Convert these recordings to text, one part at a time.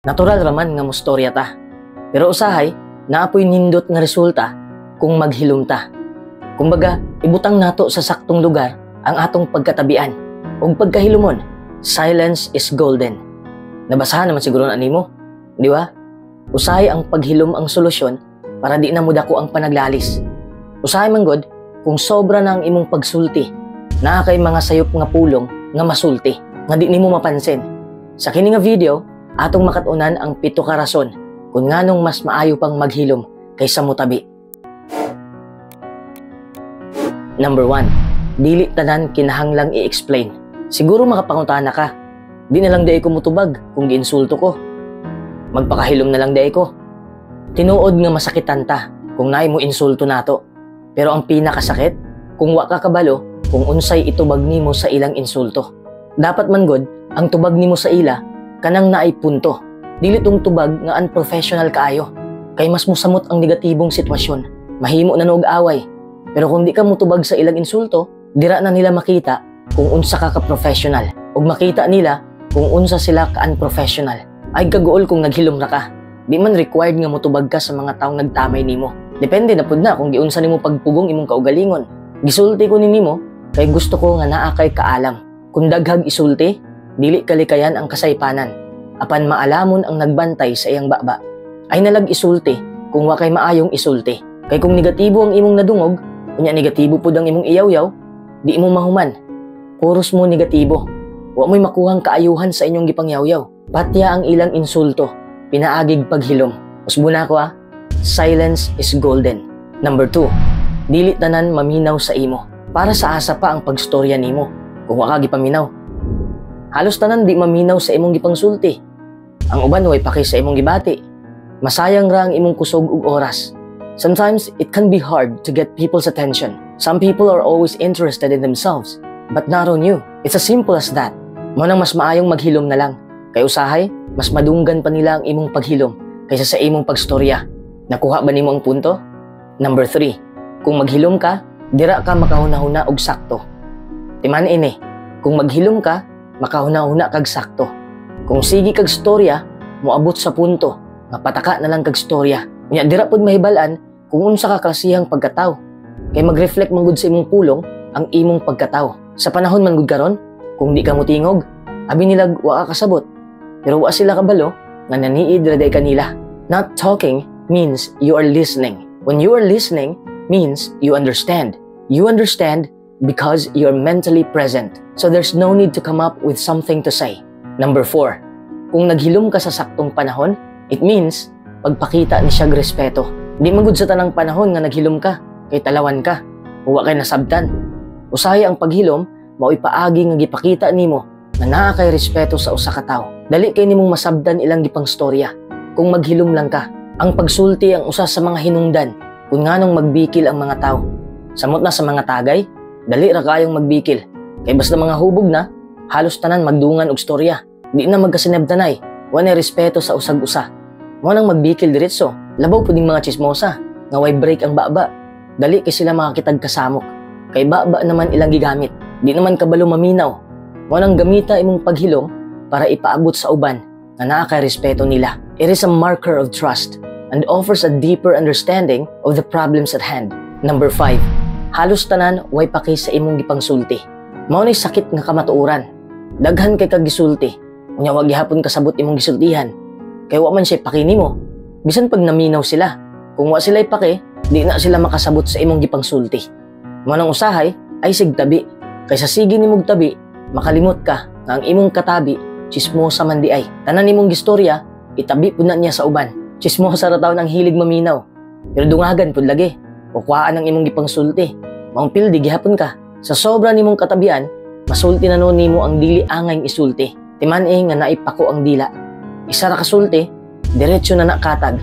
Natural raman nga mostorya ta. Pero usahay, naapoy nindot nga resulta kung maghilom ta. Kumbaga, ibutang nato sa saktong lugar ang atong pagkatabian. Ug pagkahilomon, silence is golden. Nabasahan naman siguro na nimo, di ba? Usahay ang paghilom ang solusyon para di na mudako ang panaglalis. Usahay man god kung sobra na ang imong pagsulti, naa kay mga sayop nga pulong nga masulti, nga di nimo mapansin. Sa kini nga video, atong makatunan ang 7 ka rason kung nganong mas maayo pang maghilom kaysa mutabi. Number 1. Dili tanan kinahanglang i-explain. Siguro makapangutana ka. Di na lang day ko mutubag kung giinsulto ko. Magpakahilom na lang day ko. Tinuod nga masakitan ta kung naay mo insulto nato. Pero ang pinakasakit, kung wa ka kabalo kung unsay itubag nimo sa ilang insulto. Dapat man god ang tubag nimo sa ila kanang naay punto. Dili tong tubag nga unprofessional kaayo. Kay mas musamot ang negatibong sitwasyon. Mahimo na og away. Pero kung di ka mutubag sa ilang insulto, dira na nila makita kung unsa ka ka-professional. Ug makita nila kung unsa sila ka-unprofessional. Ay kagool kung naghilom ra ka. Di man required nga mutubag ka sa mga taong nagtamay nimo. Depende na pud na kung giunsa nimo pagpugong imong kaugalingon. Gisulti ko ni nimo kay gusto ko nga naa kay kaalam. Kung daghag isulti, dili kalikayan ang kasaypanan. Apan maalamon ang nagbantay sa iyang baba. Ay nalag isulti kung wa kay maayong isulti. Kay kung negatibo ang imong nadungog, unya negatibo pud ang imong iyaw-yaw, di mo mahuman. Puros mo negatibo. Wa mo'y makuhang kaayuhan sa inyong gipangyaw-yaw. Patya ang ilang insulto, pinaagig paghilom. Usbuna ko silence is golden. Number 2. Dili tanan maminaw sa imo. Para sa asa pa ang pagstorya nimo kung wa ka gipaminaw. Halos tanan di maminaw sa imong gipangsulti. Ang uban way paki sa imong gibati. Masayang ra ang imong kusog ug oras. Sometimes, it can be hard to get people's attention. Some people are always interested in themselves, but not on you. It's as simple as that. Mo nang mas maayong maghilom na lang. Kay usahay, mas madunggan pa nila ang imong paghilom kaysa sa imong pagstorya. Nakuha ba nimo ang punto? Number 3. Kung maghilom ka, dira ka makahuna-huna og sakto. Timan ini, kung maghilom ka, makahuna-huna kag sakto. Kung sige kag storya, moabot sa punto nga pataka na lang kag storya. Nya dira pud mahibalan kung unsa ka klasihang pagkatao. Kay mag-reflect man gud sa imong pulong ang imong pagkatao. Sa panahon man gud karon, kung di ka mutingog, abi nila wa ka kasabot. Pero wa sila kabalo nga naniid ra day kanila. Not talking means you are listening. When you are listening means you understand. You understand because you are mentally present. So there's no need to come up with something to say. Number 4. Kung naghilom ka sa saktong panahon, it means pagpakita ni siya respeto. Di magud sa tanang panahon nga naghilom ka, kay talawan ka, huwa kay nasabtan. Usahay ang paghilom, mao'y paagi nga gipakita nimo na naa kay respeto sa usa ka tawo. Dali kay nimong masabdan ilang gipang storya. Kung maghilom lang ka, ang pagsulti ang usa sa mga hinungdan kung nganong magbikil ang mga tawo. Samot na sa mga tagay, dali ra kayong magbikil. Kay basta mga hubog na, halos tanan magdungan og storya. Di na magkasinabdanay, wala respeto sa usag-usa. Mo nang magbikil diretso, labaw puding mga chismosa, nga way break ang baba. Dali kay sila makakitag kasamok. Kay baba naman ilang gigamit. Di naman kabalo maminaw. Mo nang gamita imong paghilom para ipaabot sa uban nga naa kay respeto nila. It is a marker of trust and offers a deeper understanding of the problems at hand. Number 5. Halos tanan way paki sa imong gipangsulti. Mao nay sakit nga kamatuoran. Daghan kay kag gisulti. Unya wa gihapon kasabot imong gisultihan. Kay wa man siya paki nimo. Bisan pag naminaw sila, kung wa sila'y paki, di na sila makasabot sa imong gipangsulti. Manang usahay ay sigtabi. Kaysa sige nimog tabi, makalimot ka nga ang imong katabi, chismosa man di ay. Tanan nimong gistorya, itabi pud na niya sa uban. Chismosa ra taw ang hilig maminaw. Pero dungagan pud lagi. Ukwaan ang imong gipangsulti. Maong pildi gihapon ka. Sa sobra nimong katabian, masulti na no nimo ang dili angay isulti. Timan nga naipako ang dila. Isa ra kasulti, diretso na nakatag.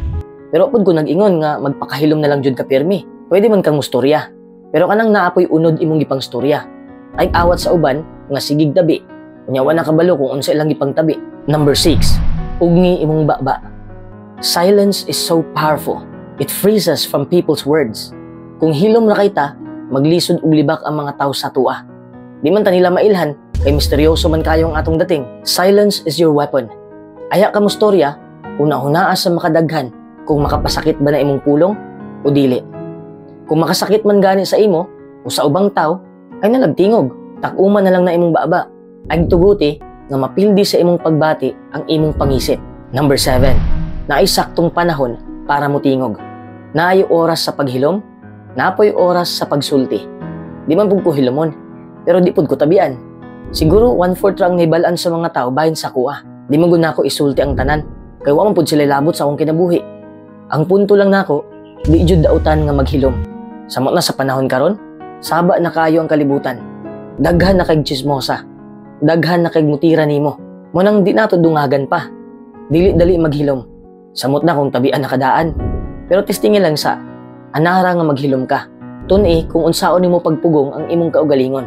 Pero pud ko nag-ingon nga magpakahilom na lang jud ka pirmi. Pwede man kang mustorya. Pero kanang naapoy unod imong gipang storya. Ay awat sa uban nga sigig tabi. Unya wa na kabalo kung unsa ilang gipang tabi. Number 6. Ugni imong baba. Silence is so powerful. It frees us from people's words. Kung hilom ra kay ta, maglisod og libak ang mga tawo sa tua. Di man ta nila mailhan kay misteryoso man kayo ang atong dating. Silence is your weapon. Aya ka mo storya, kung nahunaas sa makadaghan kung makapasakit ba na imong pulong o dili. Kung makasakit man gani sa imo o sa ubang tao, ay nalagtingog, takuma na lang na imong baba. Ay tuguti nga mapildi sa imong pagbati ang imong pangisip. Number 7, naay saktong panahon para mutingog. Naayo oras sa paghilom, napoy oras sa pagsulti. Di man pud ko hilomon, pero di pud ko tabian. Siguro 1/4 ra ang nahibalaan sa mga tao bahin sa kuha. Di man gud nako isulti ang tanan, kay wa man pud sila labot sa akong kinabuhi. Ang punto lang nako, di jud dautan nga maghilom. Samot na sa panahon karon, saba na kayo ang kalibutan. Daghan na kay chismosa, daghan na kay mutira nimo. Mo nang di nato dungagan pa. Dili dali maghilom. Samot na kung tabian na kadaan. Pero testingin lang sa anara nga maghilom ka. Tun kung unsaon nimo pagpugong ang imong kaugalingon.